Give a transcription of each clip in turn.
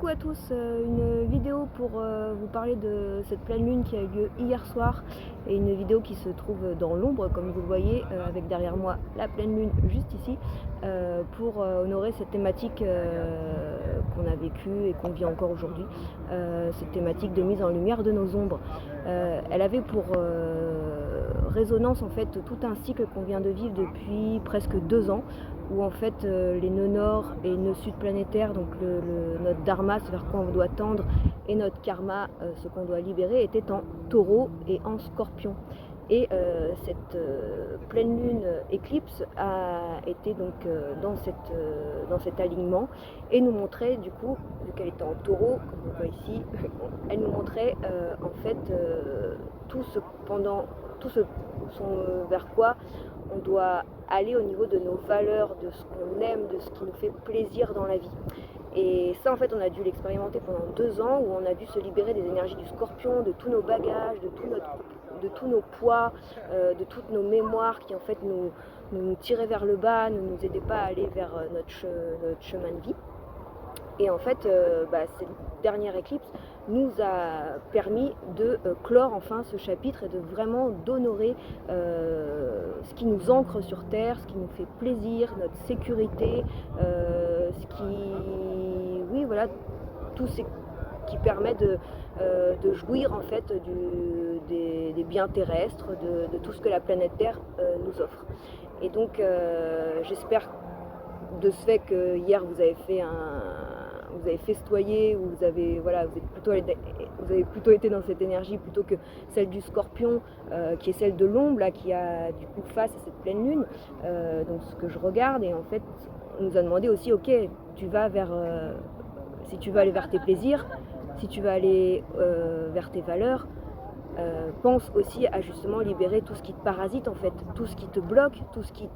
Coucou à tous, une vidéo pour vous parler de cette pleine lune qui a eu lieu hier soir et une vidéo qui se trouve dans l'ombre comme vous le voyez avec derrière moi la pleine lune juste ici pour honorer cette thématique qu'on a vécue et qu'on vit encore aujourd'hui, cette thématique de mise en lumière de nos ombres. Elle avait pour résonance en fait tout un cycle qu'on vient de vivre depuis presque 2 ans où en fait les nœuds nord et nœuds sud planétaires, donc notre dharma, ce vers quoi on doit tendre, et notre karma, ce qu'on doit libérer, étaient en taureau et en scorpion. Et cette pleine lune éclipse a été donc dans cet alignement et nous montrait du coup, vu qu'elle était en taureau, comme on voit ici, elle nous montrait en fait tout ce vers quoi on doit aller au niveau de nos valeurs, de ce qu'on aime, de ce qui nous fait plaisir dans la vie. Et ça en fait on a dû l'expérimenter pendant 2 ans où on a dû se libérer des énergies du scorpion, de tous nos bagages, de tous nos poids, de toutes nos mémoires qui en fait nous tiraient vers le bas, ne nous aidaient pas à aller vers notre chemin de vie. Et en fait, cette dernière éclipse nous a permis de clore enfin ce chapitre et de vraiment d'honorer ce qui nous ancre sur Terre, ce qui nous fait plaisir, notre sécurité, tout ce qui permet de jouir en fait des biens terrestres, de tout ce que la planète Terre nous offre. Et donc j'espère de ce fait que hier vous avez festoyé, ou vous avez plutôt été dans cette énergie plutôt que celle du scorpion qui est celle de l'ombre là, qui a du coup face à cette pleine lune. Donc ce que je regarde, et en fait on nous a demandé aussi, ok, tu vas si tu veux aller vers tes plaisirs, si tu vas aller vers tes valeurs, pense aussi à justement libérer tout ce qui te parasite en fait, tout ce qui te bloque, tout ce qui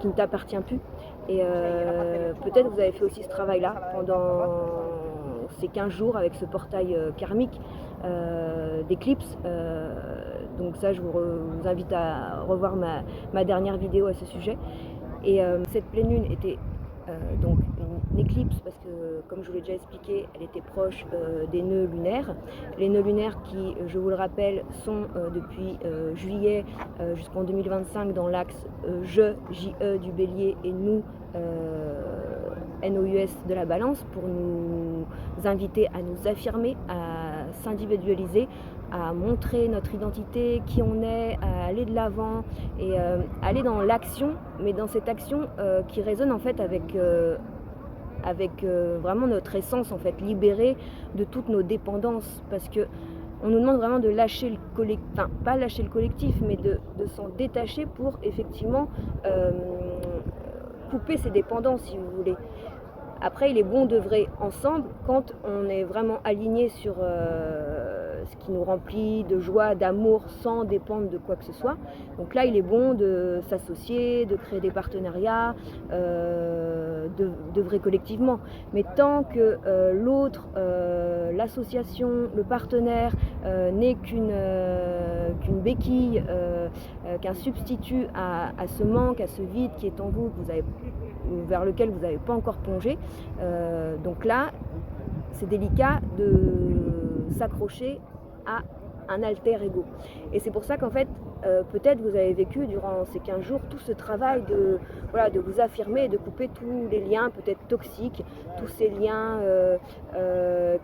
ne t'appartient plus. Et peut-être vous avez fait aussi ce travail-là pendant ces 15 jours avec ce portail karmique d'éclipse. Donc ça, je vous invite à revoir ma dernière vidéo à ce sujet. Et cette pleine lune était donc une éclipse parce que, comme je vous l'ai déjà expliqué, elle était proche des nœuds lunaires. Les nœuds lunaires qui, je vous le rappelle, sont depuis juillet jusqu'en 2025 dans l'axe JE du bélier et nous NOUS de la balance, pour nous inviter à nous affirmer, à s'individualiser, à montrer notre identité, qui on est, à aller de l'avant et aller dans l'action, mais dans cette action qui résonne en fait avec vraiment notre essence en fait, libérée de toutes nos dépendances, parce que on nous demande vraiment de lâcher le collectif, enfin pas lâcher le collectif, mais de s'en détacher pour effectivement couper ses dépendances, si vous voulez. Après, il est bon d'œuvrer ensemble quand on est vraiment aligné sur ce qui nous remplit de joie, d'amour, sans dépendre de quoi que ce soit. Donc là, il est bon de s'associer, de créer des partenariats, d'œuvrer collectivement. Mais tant que l'autre, l'association, le partenaire n'est qu'une béquille, qu'un substitut à ce manque, à ce vide qui est en vous, vers lequel vous n'avez pas encore plongé, donc là c'est délicat de s'accrocher à un alter ego. Et c'est pour ça qu'en fait peut-être vous avez vécu durant ces 15 jours tout ce travail de vous affirmer et de couper tous les liens peut-être toxiques, tous ces liens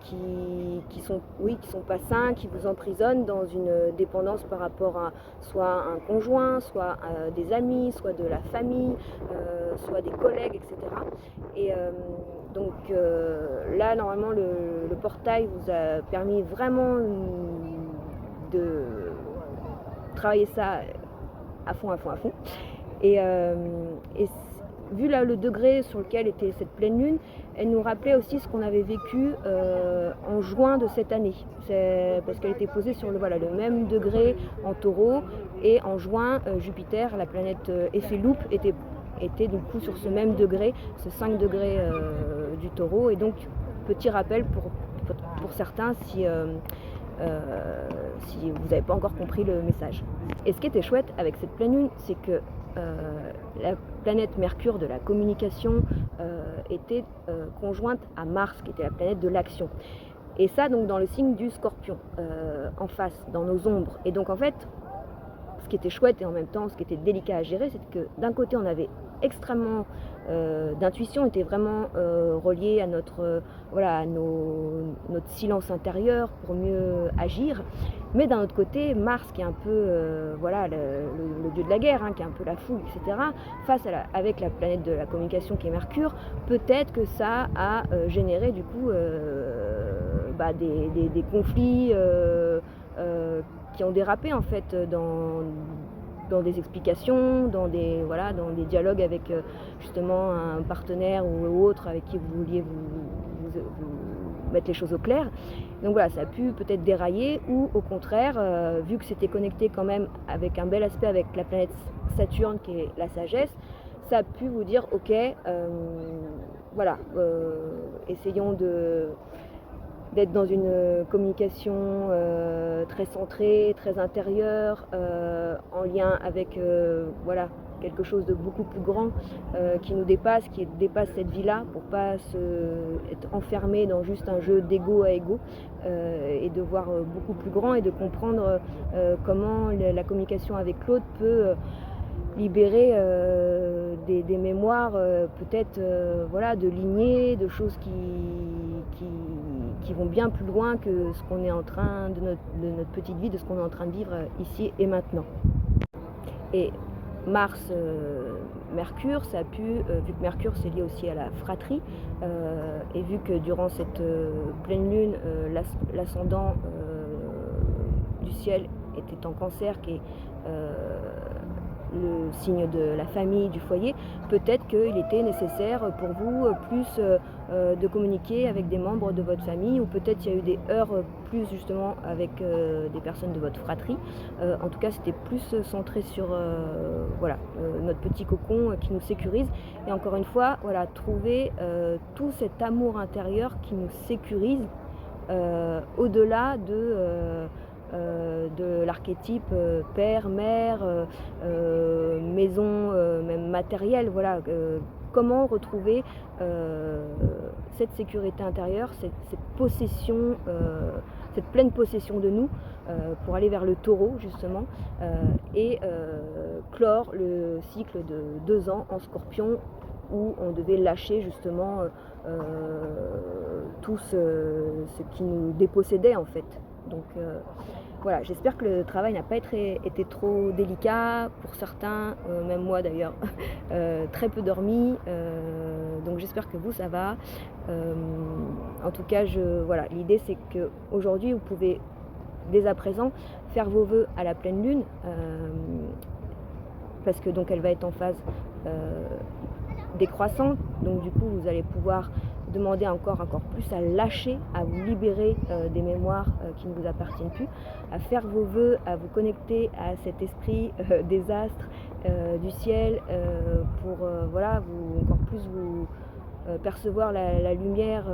qui sont pas sains, qui vous emprisonnent dans une dépendance par rapport à soit un conjoint, soit des amis, soit de la famille, soit des collègues, etc. Et donc là normalement le portail vous a permis vraiment de travailler ça à fond. Et vu là le degré sur lequel était cette pleine lune, elle nous rappelait aussi ce qu'on avait vécu en juin de cette année. C'est parce qu'elle était posée sur le même degré en taureau, et en juin Jupiter, la planète effet loupe, était du coup sur ce même degré, ce 5 degrés du taureau. Et donc petit rappel pour certains si vous n'avez pas encore compris le message. Et ce qui était chouette avec cette pleine lune, c'est que la planète Mercure de la communication était conjointe à Mars, qui était la planète de l'action. Et ça, donc, dans le signe du Scorpion, en face, dans nos ombres. Et donc, en fait, ce qui était chouette et en même temps ce qui était délicat à gérer, c'est que d'un côté on avait extrêmement d'intuition, était vraiment relié à notre voilà, à notre silence intérieur pour mieux agir, mais d'un autre côté Mars, qui est un peu voilà, le dieu de la guerre, hein, qui est un peu la foule, etc., face à avec la planète de la communication qui est Mercure, peut-être que ça a généré du coup des conflits qui ont dérapé en fait dans des explications, dans des dialogues avec justement un partenaire ou autre avec qui vous vouliez vous mettre les choses au clair. Donc voilà, ça a pu peut-être dérailler, ou au contraire, vu que c'était connecté quand même avec un bel aspect avec la planète Saturne qui est la sagesse, ça a pu vous dire ok, voilà, essayons d'être dans une communication très centrée, très intérieure, en lien avec voilà, quelque chose de beaucoup plus grand qui nous dépasse, qui dépasse cette vie-là, pour pas être enfermé dans juste un jeu d'ego à ego, et de voir beaucoup plus grand et de comprendre comment la communication avec l'autre peut libérer des mémoires peut-être voilà, de lignées, de choses qui vont bien plus loin que ce qu'on est en train de notre petite vie, de ce qu'on est en train de vivre ici et maintenant. Et Mars, Mercure, ça a pu, vu que Mercure c'est lié aussi à la fratrie, et vu que durant cette pleine lune, l'ascendant du ciel était en Cancer, qui est le signe de la famille, du foyer, peut-être qu'il était nécessaire pour vous plus de communiquer avec des membres de votre famille, ou peut-être il y a eu des heurts plus justement avec des personnes de votre fratrie. En tout cas, c'était plus centré sur voilà, notre petit cocon qui nous sécurise. Et encore une fois, voilà, trouver tout cet amour intérieur qui nous sécurise au-delà de l'archétype père, mère, maison, même matérielle. Voilà, comment retrouver cette sécurité intérieure, cette possession, cette pleine possession de nous, pour aller vers le taureau justement, et clore le cycle de 2 ans en Scorpion, où on devait lâcher justement tout ce qui nous dépossédait en fait. Donc voilà, j'espère que le travail n'a pas été trop délicat pour certains, même moi d'ailleurs, très peu dormi, donc j'espère que vous ça va. En tout cas, voilà, l'idée c'est qu'aujourd'hui vous pouvez dès à présent faire vos vœux à la pleine lune, parce que donc elle va être en phase décroissante, donc du coup vous allez pouvoir demander encore plus à lâcher, à vous libérer des mémoires qui ne vous appartiennent plus, à faire vos vœux, à vous connecter à cet esprit des astres, du ciel, pour voilà, encore plus vous percevoir la lumière,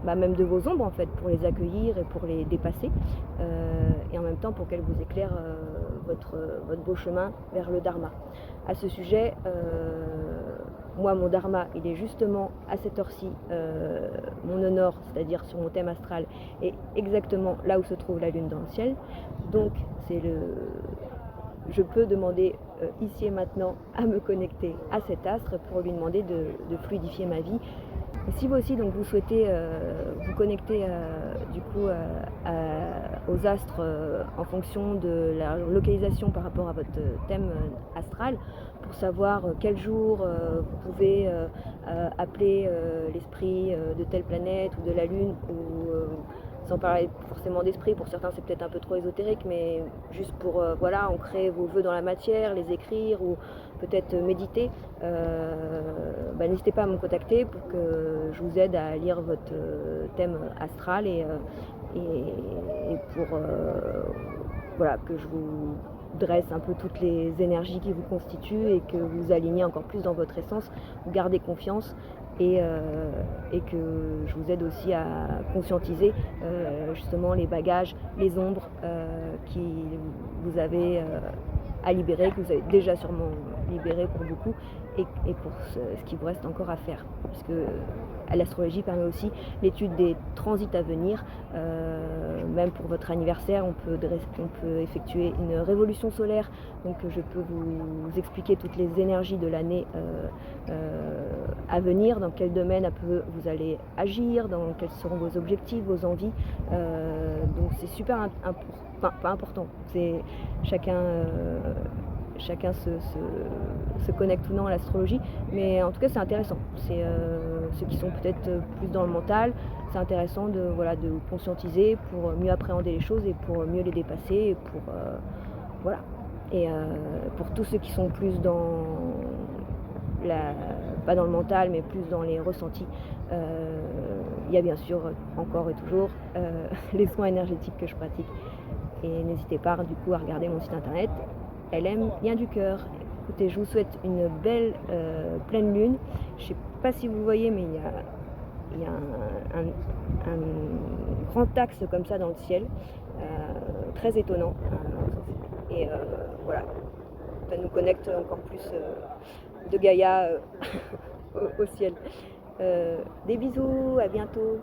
même de vos ombres en fait, pour les accueillir et pour les dépasser, et en même temps pour qu'elle vous éclaire votre beau chemin vers le Dharma. À ce sujet, moi mon Dharma il est justement à cette heure-ci, mon honneur, c'est-à-dire sur mon thème astral, est exactement là où se trouve la lune dans le ciel. Donc je peux demander ici et maintenant à me connecter à cet astre pour lui demander de fluidifier ma vie. Et si vous aussi donc vous souhaitez vous connecter du coup aux astres en fonction de la localisation par rapport à votre thème astral, pour savoir quel jour vous pouvez appeler l'esprit de telle planète ou de la lune, ou sans parler forcément d'esprit, pour certains c'est peut-être un peu trop ésotérique, mais juste pour voilà, ancrer vos vœux dans la matière, les écrire ou peut-être méditer, n'hésitez pas à me contacter pour que je vous aide à lire votre thème astral, et pour voilà, que je vous dresse un peu toutes les énergies qui vous constituent et que vous alignez encore plus dans votre essence, vous gardez confiance, et que je vous aide aussi à conscientiser justement les bagages, les ombres qui vous avez à libérer, que vous avez déjà sûrement libéré pour beaucoup, et pour ce qui vous reste encore à faire. Puisque l'astrologie permet aussi l'étude des transits à venir. Même pour votre anniversaire, on peut effectuer une révolution solaire. Donc je peux vous expliquer toutes les énergies de l'année à venir, dans quel domaine vous allez agir, dans quels seront vos objectifs, vos envies. Donc c'est super important, enfin pas important, c'est chacun se connecte ou non à l'astrologie, mais en tout cas c'est intéressant. C'est ceux qui sont peut-être plus dans le mental, c'est intéressant de vous conscientiser pour mieux appréhender les choses et pour mieux les dépasser, et pour voilà. Et pour tous ceux qui sont plus dans pas dans le mental, mais plus dans les ressentis, il y a bien sûr encore et toujours les soins énergétiques que je pratique. Et n'hésitez pas du coup à regarder mon site internet LM Lien du Cœur. Écoutez, je vous souhaite une belle pleine lune. Je ne sais pas si vous voyez, mais il y a un grand axe comme ça dans le ciel, très étonnant. Et voilà, ça nous connecte encore plus de Gaïa au ciel. Des bisous, à bientôt.